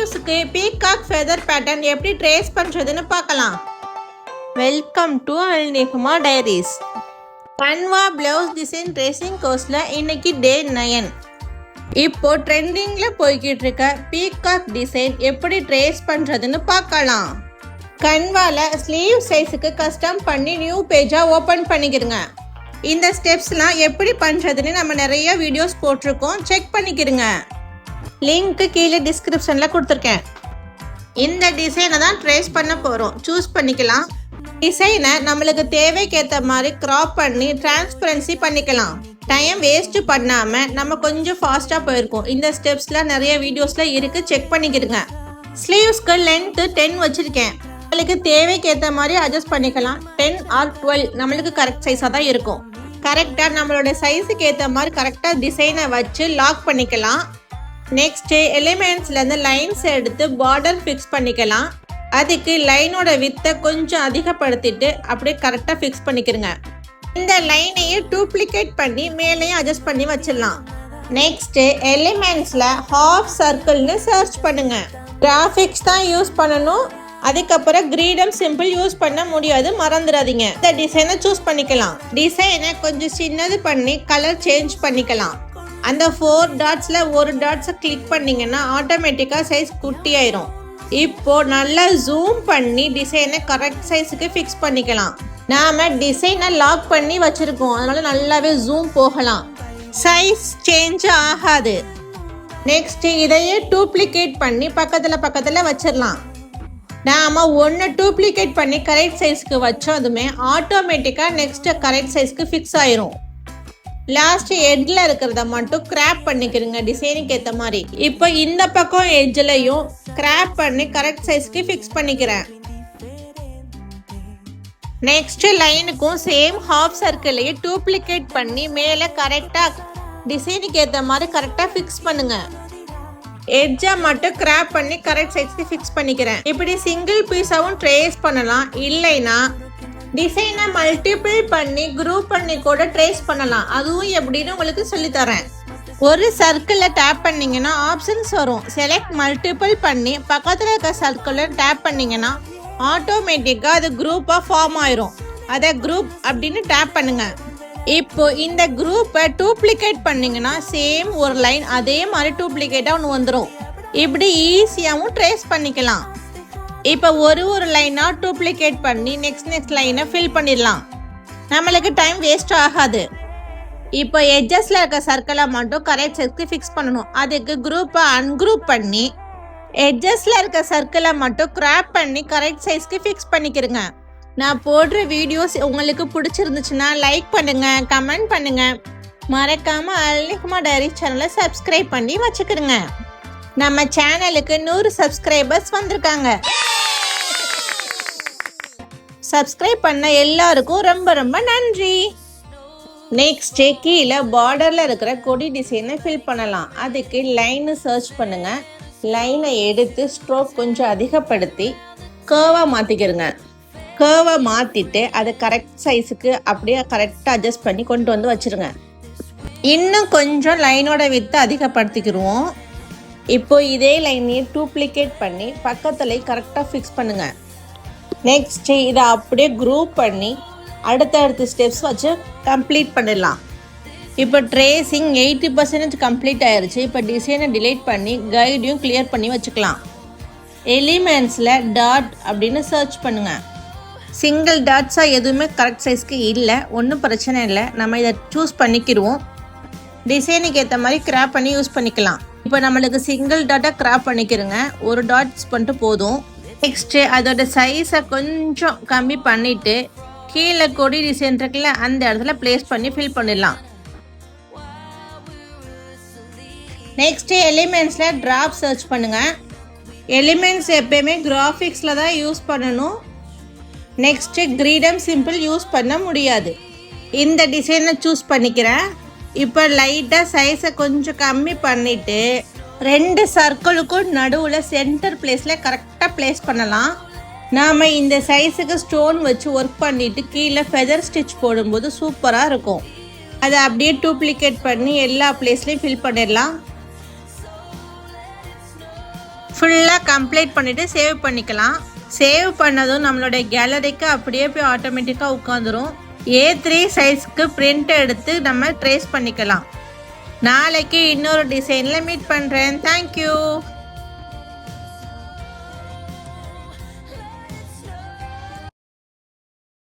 ஸ்லீவ்ஸ்க்கு peacock feather pattern எப்படி trace பண்ணுறதுன்னு பார்க்கலாம். Welcome to Alnihma diaries. கன்வா ப்ளவுஸ் டிசைன் ட்ரேசிங் கோர்ஸில் இன்னைக்கு டே 9. இப்போ ட்ரெண்டிங்கில் போய்கிட்டு இருக்க பீகாக் டிசைன் எப்படி ட்ரேஸ் பண்ணுறதுன்னு பார்க்கலாம். கன்வாவில் ஸ்லீவ் சைஸுக்கு கஸ்டம் பண்ணி நியூ பேஜாக ஓப்பன் பண்ணிக்கிறங்க. இந்த ஸ்டெப்ஸ்லாம் எப்படி பண்ணுறதுன்னு நம்ம நிறைய வீடியோஸ் போட்டிருக்கோம், செக் பண்ணிக்கிறங்க. லிங்க்கு கீழே டிஸ்கிரிப்ஷனில் கொடுத்துருக்கேன். இந்த டிசைனை தான் ட்ரேஸ் பண்ண போகிறோம், சூஸ் பண்ணிக்கலாம். டிசைனை நம்மளுக்கு தேவைக்கேற்ற மாதிரி க்ராப் பண்ணி டிரான்ஸ்பரன்சி பண்ணிக்கலாம். டைம் வேஸ்ட்டு பண்ணாமல் நம்ம கொஞ்சம் ஃபாஸ்ட்டாக போயிருக்கோம். இந்த ஸ்டெப்ஸ்லாம் நிறைய வீடியோஸில் இருக்குது, செக் பண்ணிக்கிடுங்க. ஸ்லீவ்ஸ்க்கு லென்த்து 10 வச்சுருக்கேன். நம்மளுக்கு தேவைக்கேற்ற மாதிரி அட்ஜஸ்ட் பண்ணிக்கலாம். 10 ஆர் 12 நம்மளுக்கு கரெக்ட் சைஸாக தான் இருக்கும். கரெக்டாக நம்மளோட சைஸுக்கு ஏற்ற மாதிரி கரெக்டாக டிசைனை வச்சு லாக் பண்ணிக்கலாம். நெக்ஸ்ட்டு எலிமெண்ட்ஸ்லேருந்து லைன்ஸ் எடுத்து பார்டர் ஃபிக்ஸ் பண்ணிக்கலாம். அதுக்கு லைனோட வித்தை கொஞ்சம் அதிகப்படுத்திட்டு அப்படியே கரெக்டாக ஃபிக்ஸ் பண்ணிக்கிறங்க. இந்த லைனையும் டூப்ளிகேட் பண்ணி மேலேயும் அட்ஜஸ்ட் பண்ணி வச்சிடலாம். நெக்ஸ்ட்டு எலிமெண்ட்ஸில் ஹாஃப் சர்க்கிள்னு சர்ச் பண்ணுங்க. கிராஃபிக்ஸ் தான் யூஸ் பண்ணணும். அதுக்கப்புறம் கிரீடம் சிம்பிள் யூஸ் பண்ண முடியாது, மறந்துடாதீங்க. இந்த டிசைனை சூஸ் பண்ணிக்கலாம். டிசைனை கொஞ்சம் சின்னது பண்ணி கலர் சேஞ்ச் பண்ணிக்கலாம். அந்த 4 டாட்ஸில் ஒரு டாட்ஸை கிளிக் பண்ணிங்கன்னா ஆட்டோமேட்டிக்காக சைஸ் குட்டி ஆயிரும். இப்போது நல்லா ஜூம் பண்ணி டிசைனை கரெக்ட் சைஸுக்கு ஃபிக்ஸ் பண்ணிக்கலாம். நாம் டிசைனை லாக் பண்ணி வச்சுருக்கோம், அதனால் நல்லாவே ஜூம் போகலாம், சைஸ் சேஞ்ச் ஆகாது. நெக்ஸ்ட்டு இதையே டூப்ளிகேட் பண்ணி பக்கத்தில் வச்சிடலாம். நாம் ஒன்று டூப்ளிகேட் பண்ணி கரெக்ட் சைஸ்க்கு வச்சோதுமே ஆட்டோமேட்டிக்காக நெக்ஸ்ட்டு கரெக்ட் சைஸ்க்கு ஃபிக்ஸ் ஆயிரும். லாஸ்ட் எட்ஜில் இருக்கிறத மட்டும் கிராப் பண்ணிக்கிறங்க டிசைனுக்கு ஏற்ற மாதிரி. இப்போ இந்த பக்கம் எட்ஜ்லையும் கிராப் பண்ணி கரெக்ட் சைஸ்க்கு ஃபிக்ஸ் பண்ணிக்கிறேன். நெக்ஸ்ட் லைனுக்கும் சேம் ஹாஃப் சர்க்கிளையே டூப்ளிகேட் பண்ணி மேலே கரெக்டாக டிசைனுக்கு ஏற்ற மாதிரி கரெக்டாக ஃபிக்ஸ் பண்ணுங்க. எட்ஜை மட்டும் கிராப் பண்ணி கரெக்ட் சைஸ்க்கு ஃபிக்ஸ் பண்ணிக்கிறேன். இப்படி சிங்கிள் பீஸாகவும் ட்ரேஸ் பண்ணலாம், இல்லைன்னா டிசைனை மல்டிபிள் பண்ணி குரூப் பண்ணி கூட ட்ரேஸ் பண்ணலாம். அதுவும் எப்படின்னு உங்களுக்கு சொல்லித்தரேன். ஒரு சர்க்கிளில் டேப் பண்ணிங்கன்னா ஆப்ஷன்ஸ் வரும். செலக்ட் மல்டிபிள் பண்ணி பக்கத்தில் இருக்க சர்க்கிளில் டேப் பண்ணிங்கன்னா ஆட்டோமேட்டிக்காக அது குரூப்பாக ஃபார்ம் ஆயிரும். அதை குரூப் அப்படின்னு டேப் பண்ணுங்க. இப்போ இந்த குரூப்பை டூப்ளிகேட் பண்ணிங்கன்னா சேம் ஒரு லைன் அதே மாதிரி டூப்ளிகேட்டாக ஒன்று வந்துடும். இப்படி ஈஸியாகவும் ட்ரேஸ் பண்ணிக்கலாம். இப்போ ஒரு லைனாக டூப்ளிகேட் பண்ணி நெக்ஸ்ட் லைனை ஃபில் பண்ணிடலாம். நம்மளுக்கு டைம் வேஸ்ட் ஆகாது. இப்போ எட்ஜஸில் இருக்க சர்க்கிளை மட்டும் கரெக்ட் சைஸ்க்கு ஃபிக்ஸ் பண்ணணும். அதுக்கு குரூப்பை அன்குரூப் பண்ணி எட்ஜஸில் இருக்க சர்க்கிளை மட்டும் கிராப் பண்ணி கரெக்ட் சைஸ்க்கு ஃபிக்ஸ் பண்ணிக்கிறங்க. நான் போடுற வீடியோஸ் உங்களுக்கு பிடிச்சிருந்துச்சுன்னா லைக் பண்ணுங்கள், கமெண்ட் பண்ணுங்கள். மறக்காமல் அல்நிஹ்மா டைரிஸ் சேனலை சப்ஸ்கிரைப் பண்ணி வச்சுக்கிறங்க. நம்ம சேனலுக்கு 100 சப்ஸ்கிரைபர்ஸ் வந்திருக்காங்க. சப்ஸ்கிரைப் பண்ண எல்லாருக்கும் ரொம்ப ரொம்ப நன்றி. நெக்ஸ்ட் கீழே பார்டரில் இருக்கிற கொடி டிசைனை ஃபில் பண்ணலாம். அதுக்கு லைனை சர்ச் பண்ணுங்க. லைனை எடுத்து ஸ்ட்ரோக் கொஞ்சம் அதிகப்படுத்தி கர்வாக மாற்றிக்கிறங்க. கர்வை மாற்றிட்டு அதை கரெக்ட் சைஸுக்கு அப்படியே கரெக்டாக அட்ஜஸ்ட் பண்ணி கொண்டு வந்து வச்சுருங்க. இன்னும் கொஞ்சம் லைனோட வித்தை அதிகப்படுத்திக்கிடுவோம். இப்போ இதே லைனையே டூப்ளிகேட் பண்ணி பக்கத்தில் கரெக்டாக ஃபிக்ஸ் பண்ணுங்கள். நெக்ஸ்ட்டு இதை அப்படியே குரூப் பண்ணி அடுத்தடுத்த ஸ்டெப்ஸ் வச்சு கம்ப்ளீட் பண்ணிடலாம். இப்போ ட்ரேசிங் 80% கம்ப்ளீட் ஆயிடுச்சு. இப்போ டிசைனை டிலீட் பண்ணி கைடையும் கிளியர் பண்ணி வச்சுக்கலாம். எலிமெண்ட்ஸில் டாட் அப்படின்னு சர்ச் பண்ணுங்கள். சிங்கிள் டாட்ஸாக எதுவுமே கரெக்ட் சைஸ்க்கு இல்லை, ஒன்றும் பிரச்சனை இல்லை. நம்ம இதை சூஸ் பண்ணிக்கிடுவோம். டிசைனுக்கு ஏற்ற மாதிரி கிராப் பண்ணி யூஸ் பண்ணிக்கலாம். இப்போ நம்மளுக்கு சிங்கிள் டாட்டாக கிராப் பண்ணிக்கிறங்க. ஒரு டாட்ஸ் பண்ணிட்டு போதும். நெக்ஸ்ட்டு அதோட சைஸை கொஞ்சம் கம்மி பண்ணிவிட்டு கீழே கொடி டிசைன் இருக்குல்ல அந்த இடத்துல ப்ளேஸ் பண்ணி ஃபில் பண்ணிடலாம். நெக்ஸ்ட்டு எலிமெண்ட்ஸில் ட்ராப் சர்ச் பண்ணுங்கள். எலிமெண்ட்ஸ் எப்பயுமே கிராஃபிக்ஸில் தான் யூஸ் பண்ணணும். நெக்ஸ்ட்டு கிரீடம் சிம்பிள் யூஸ் பண்ண முடியாது. இந்த டிசைனை சூஸ் பண்ணிக்கிறேன். இப்போ லைட்டாக சைஸை கொஞ்சம் கம்மி பண்ணிவிட்டு 2 சர்க்கிளுக்கும் நடுவில் சென்டர் பிளேஸில் கரெக்டாக ப்ளேஸ் பண்ணலாம். நாம் இந்த சைஸுக்கு ஸ்டோன் வச்சு ஒர்க் பண்ணிவிட்டு கீழே ஃபெதர் ஸ்டிச் போடும்போது சூப்பராக இருக்கும். அதை அப்படியே டூப்ளிகேட் பண்ணி எல்லா பிளேஸ்லையும் ஃபில் பண்ணிடலாம். ஃபுல்லாக கம்ப்ளீட் பண்ணிவிட்டு சேவ் பண்ணிக்கலாம். சேவ் பண்ணதும் நம்மளுடைய கேலரிக்கு அப்படியே போய் ஆட்டோமேட்டிக்காக உட்காந்துரும். A3 சைஸ்க்கு பிரிண்ட் எடுத்து நம்ம ட்ரேஸ் பண்ணிக்கலாம். நாளைக்கு இன்னொரு டிசைனில் மீட் பண்ணுறேன். தேங்க்யூ.